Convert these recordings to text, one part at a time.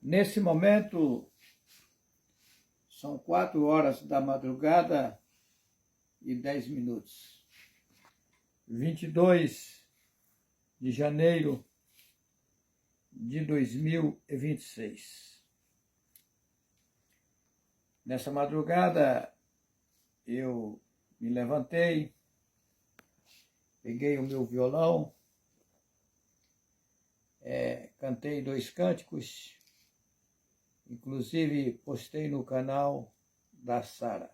Nesse momento, são 4 horas da madrugada e 10 minutos. 22 de janeiro de 2026. Nessa madrugada, eu me levantei, peguei o meu violão, cantei 2 cânticos, inclusive postei no canal da Sara.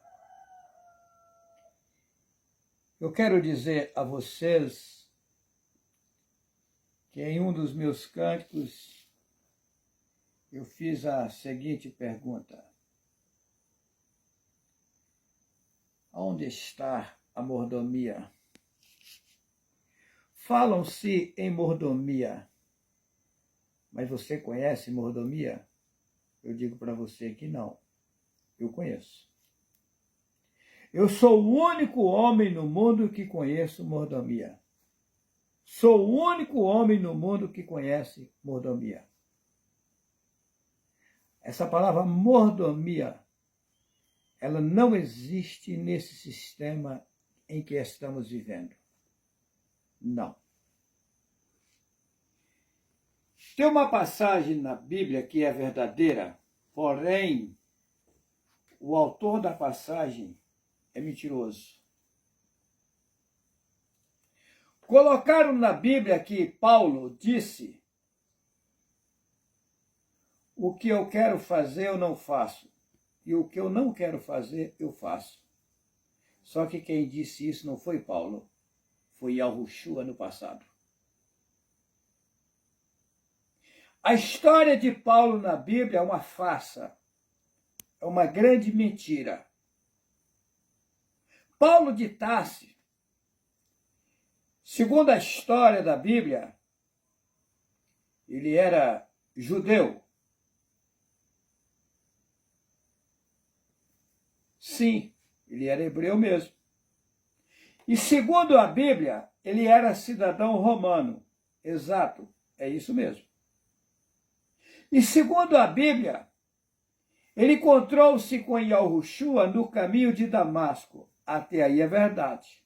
Eu quero dizer a vocês que em um dos meus cânticos eu fiz a seguinte pergunta: onde está a mordomia? Falam-se em mordomia, mas você conhece mordomia? Eu digo para você que não. Eu conheço. Eu sou o único homem no mundo que conheço mordomia. Sou o único homem no mundo que conhece mordomia. Essa palavra mordomia, ela não existe nesse sistema em que estamos vivendo. Não. Tem uma passagem na Bíblia que é verdadeira, porém, o autor da passagem é mentiroso. Colocaram na Bíblia que Paulo disse: o que eu quero fazer eu não faço, e o que eu não quero fazer eu faço. Só que quem disse isso não foi Paulo, foi Yahushua no passado. A história de Paulo na Bíblia é uma farsa, é uma grande mentira. Paulo de Tarso, segundo a história da Bíblia, ele era judeu. Sim, ele era hebreu mesmo. E segundo a Bíblia, ele era cidadão romano. Exato, é isso mesmo. E segundo a Bíblia, ele encontrou-se com Yahushua no caminho de Damasco. Até aí é verdade.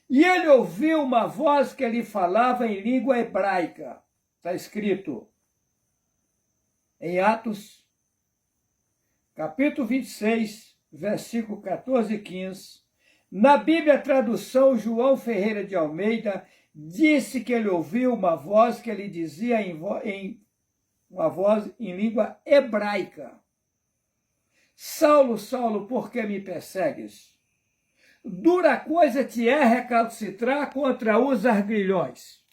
E ele ouviu uma voz que lhe falava em língua hebraica. Está escrito em Atos, capítulo 26, versículo 14 e 15. Na Bíblia, a tradução João Ferreira de Almeida disse que ele ouviu uma voz que lhe dizia uma voz em língua hebraica: Saulo, Saulo, por que me persegues? Dura coisa te é recalcitrar contra os arguilhões.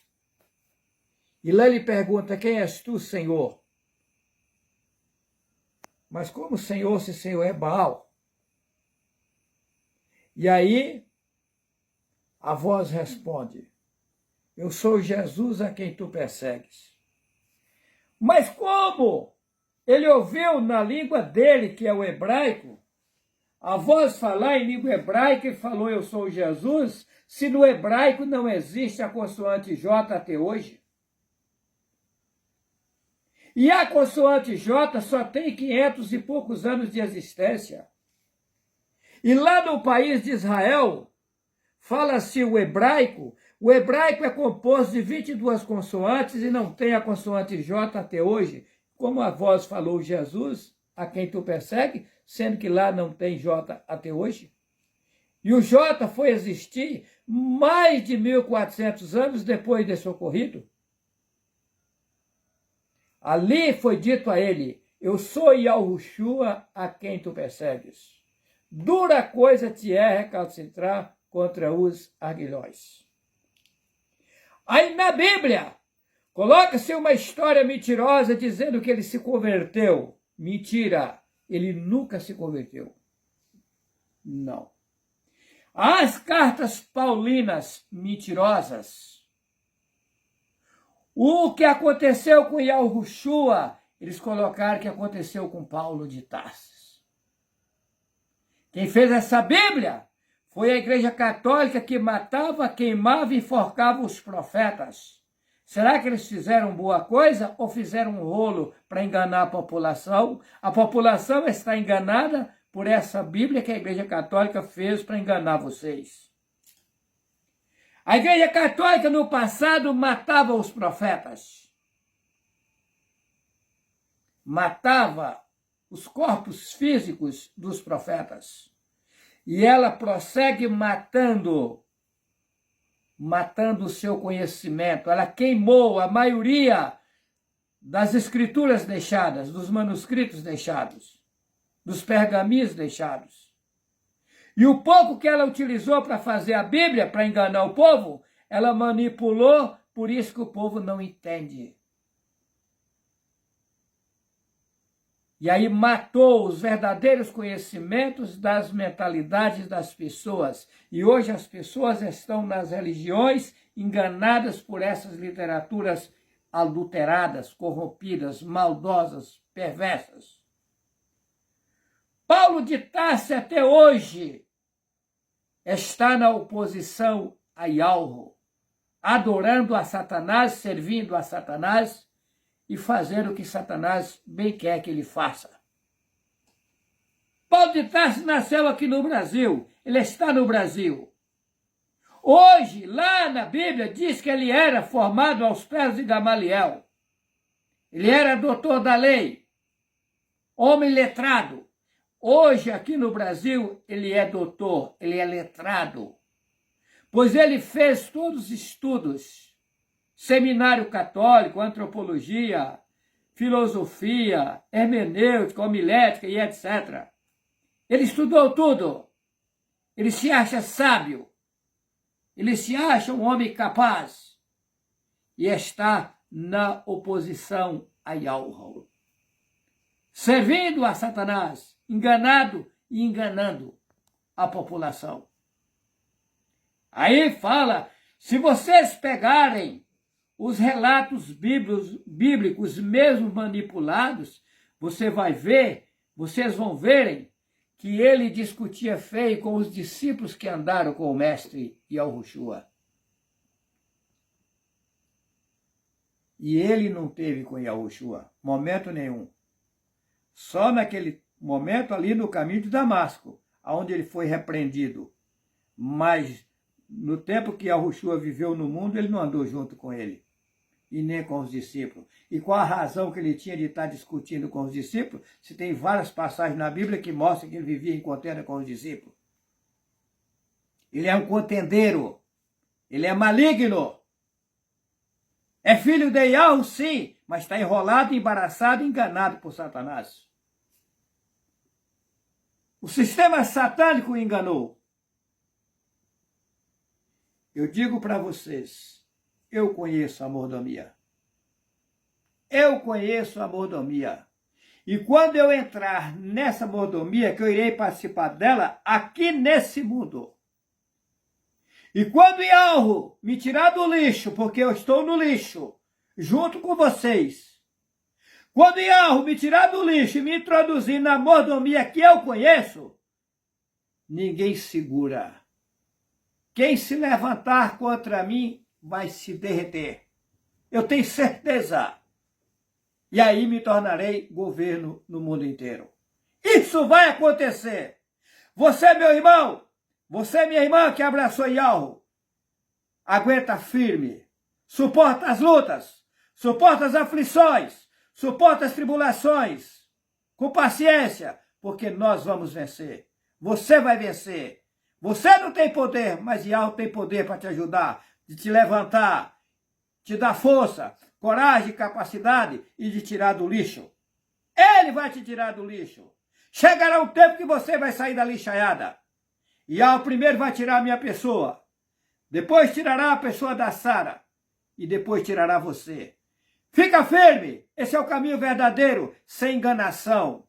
E lá ele pergunta: quem és tu, Senhor? Mas como Senhor, se Senhor é Baal? E aí a voz responde: eu sou Jesus a quem tu persegues. Mas como ele ouviu na língua dele, que é o hebraico, a voz falar em língua hebraica e falou: eu sou Jesus, se no hebraico não existe a consoante J até hoje? E a consoante J só tem 500 e poucos anos de existência. E lá no país de Israel, fala-se o hebraico é composto de 22 consoantes e não tem a consoante J até hoje, como a voz falou: Jesus, a quem tu persegue, sendo que lá não tem J até hoje. E o J foi existir mais de 1400 anos depois desse ocorrido. Ali foi dito a ele: eu sou Yahushua a quem tu persegues. Dura coisa te é recalcitrar contra os arguilhões. Aí na Bíblia, coloca-se uma história mentirosa dizendo que ele se converteu. Mentira, ele nunca se converteu. Não. As cartas paulinas mentirosas, o que aconteceu com Yahushua, eles colocaram que aconteceu com Paulo de Tarso. Quem fez essa Bíblia foi a Igreja Católica, que matava, queimava e enforcava os profetas. Será que eles fizeram boa coisa ou fizeram um rolo para enganar a população? A população está enganada por essa Bíblia que a Igreja Católica fez para enganar vocês. A Igreja Católica no passado matava os profetas. Matava os corpos físicos dos profetas. E ela prossegue matando o seu conhecimento. Ela queimou a maioria das escrituras deixadas, dos manuscritos deixados, dos pergaminhos deixados. E o pouco que ela utilizou para fazer a Bíblia, para enganar o povo, ela manipulou, por isso que o povo não entende. E aí matou os verdadeiros conhecimentos das mentalidades das pessoas. E hoje as pessoas estão nas religiões enganadas por essas literaturas adulteradas, corrompidas, maldosas, perversas. Paulo de Tarso até hoje está na oposição a Yahweh, adorando a Satanás, servindo a Satanás, e fazer o que Satanás bem quer que ele faça. Paulo de Tarso nasceu aqui no Brasil, ele está no Brasil. Hoje, lá na Bíblia, diz que ele era formado aos pés de Gamaliel. Ele era doutor da lei, homem letrado. Hoje, aqui no Brasil, ele é doutor, ele é letrado, pois ele fez todos os estudos. Seminário católico, antropologia, filosofia, hermenêutica, homilética e etc. Ele estudou tudo. Ele se acha sábio. Ele se acha um homem capaz. E está na oposição a Yahweh. Servindo a Satanás, enganado e enganando a população. Aí fala, se vocês pegarem os relatos bíblicos mesmo manipulados, vocês vão verem que ele discutia feio com os discípulos que andaram com o mestre Yahushua. E ele não teve com Yahushua, momento nenhum. Só naquele momento ali no caminho de Damasco, onde ele foi repreendido. Mas no tempo que Yahushua viveu no mundo, ele não andou junto com ele. E nem com os discípulos. E qual a razão que ele tinha de estar discutindo com os discípulos, se tem várias passagens na Bíblia que mostram que ele vivia em contenda com os discípulos. Ele é um contendeiro. Ele é maligno. É filho de Yahweh, sim, mas está enrolado, embaraçado, enganado por Satanás. O sistema satânico o enganou. Eu digo para vocês, eu conheço a mordomia. Eu conheço a mordomia. E quando eu entrar nessa mordomia, que eu irei participar dela aqui nesse mundo. E quando Yahweh me tirar do lixo, porque eu estou no lixo, junto com vocês. Quando Yahweh me tirar do lixo e me introduzir na mordomia que eu conheço, ninguém segura. Quem se levantar contra mim vai se derreter. Eu tenho certeza. E aí me tornarei governo no mundo inteiro. Isso vai acontecer. Você, meu irmão, você, minha irmã, que abraçou Yahweh, aguenta firme. Suporta as lutas. Suporta as aflições. Suporta as tribulações. Com paciência, porque nós vamos vencer. Você vai vencer. Você não tem poder, mas Yahweh tem poder para te ajudar, de te levantar, te dar força, coragem, capacidade e de tirar do lixo. Ele vai te tirar do lixo. Chegará um tempo que você vai sair da lixaiada. Yahweh primeiro vai tirar a minha pessoa, depois tirará a pessoa da Sara e depois tirará você. Fica firme, esse é o caminho verdadeiro, sem enganação.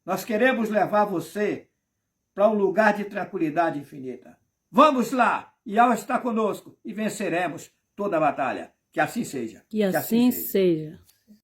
Nós queremos levar você para um lugar de tranquilidade infinita. Vamos lá, Yahweh está conosco e venceremos toda a batalha. Que assim seja. Que assim seja.